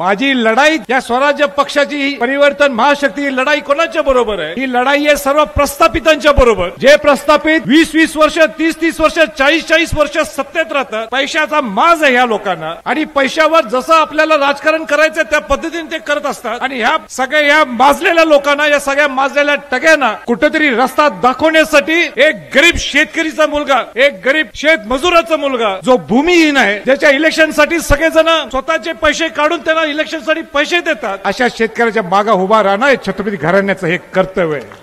माझी लढाई या स्वराज्य पक्षाची परिवर्तन महाशक्ती ही लढाई कोणाच्या बरोबर आहे? ही लढाई आहे सर्व प्रस्थापितांच्या बरोबर. जे प्रस्थापित 20-20 वर्ष 30-30 वर्ष 40-40 वर्ष सत्तेत राहतात. पैशाचा माज आहे या लोकांना आणि पैशावर जसं आपल्याला राजकारण करायचं त्या पद्धतीने ते करत असतात. आणि ह्या सगळ्या या माजलेल्या लोकांना, या सगळ्या माजलेल्या टग्यांना कुठेतरी रस्ता दाखवण्यासाठी एक गरीब शेतकरीचा मुलगा, एक गरीब शेत मजुराचा मुलगा जो भूमिहीन आहे, ज्याच्या इलेक्शनसाठी सगळेजण स्वतःचे पैसे काढून त्यांना इलेक्शनसाठी पैसे देतात, अशा शेतकऱ्याच्या मागे उभा राहणं हे छत्रपती घराण्याचं हे कर्तव्य आहे.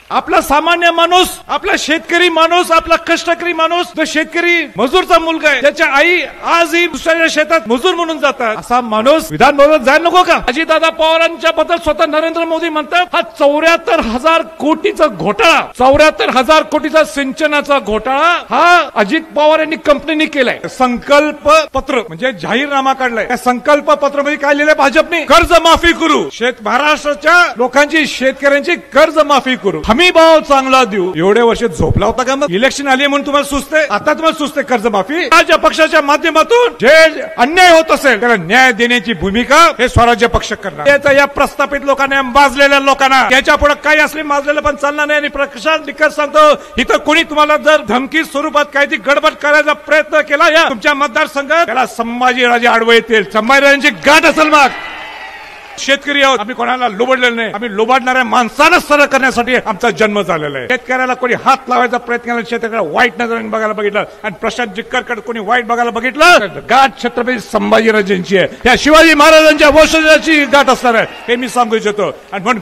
आपला सामान्य माणूस, आपला शेतकरी माणूस, आपला कष्टकरी माणूस, जो शेतकरी मजूरचा मुलगा आहे, त्याच्या आई आजही दुसऱ्या शेतात मजूर म्हणून जातात, असा माणूस विधान भवनात जायला नको का? अजितदादा पवारांच्या बद्दल स्वतः नरेंद्र मोदी म्हणतात हा 74,000 कोटीचा घोटाळा, 74,000 कोटीचा सिंचनाचा घोटाळा हा अजित पवार यांनी कंपनीने केलाय. संकल्प पत्र म्हणजे जाहीरनामा काढलाय. त्या संकल्प पत्र मध्ये काय लिहिलंय? भाजपने कर्जमाफी करू, महाराष्ट्राच्या लोकांची, शेतकऱ्यांची कर्जमाफी करू, हमी भाव चांगला देऊ. एवढे वर्ष झोपला होता का? मग इलेक्शन आली म्हणून तुम्हाला सुचते? आता तुम्हाला सुचते कर्जमाफी? राज्य पक्षाच्या माध्यमातून जे अन्याय होत असेल त्याला न्याय देण्याची भूमिका हे स्वराज्य पक्ष करणार. या प्रस्थापित लोकांना, माजलेल्या लोकांना त्याच्या पुढे काही असले माजलेलं पण चालणार नाही. आणि प्रशांत निकट सांगतो, इथं कोणी तुम्हाला जर धमकी स्वरूपात काही गडबड करायचा प्रयत्न केला या तुमच्या मतदारसंघात, त्याला संभाजीराजे आडवे येतील. संभाजीराजांची गाठ असेल. मग शेतकरी आहोत आम्ही, कोणाला लुबडलेलं नाही. आम्ही लुबाडणाऱ्या माणसाला सरळ करण्यासाठी आमचा जन्म झालेला आहे. शेतकऱ्याला कोणी हात लावायचा प्रयत्न केला, शेतकऱ्याला वाईट नजरेने बघायला बघितलं आणि प्रशांत जिक्करकडे कोणी वाईट बघायला बघितलं, गाठ छत्रपती संभाजीराजांची आहे. त्या शिवाजी महाराजांच्या वंशजाची गाठ असणार आहे हे मी सांगू इच्छितो. आणि म्हणून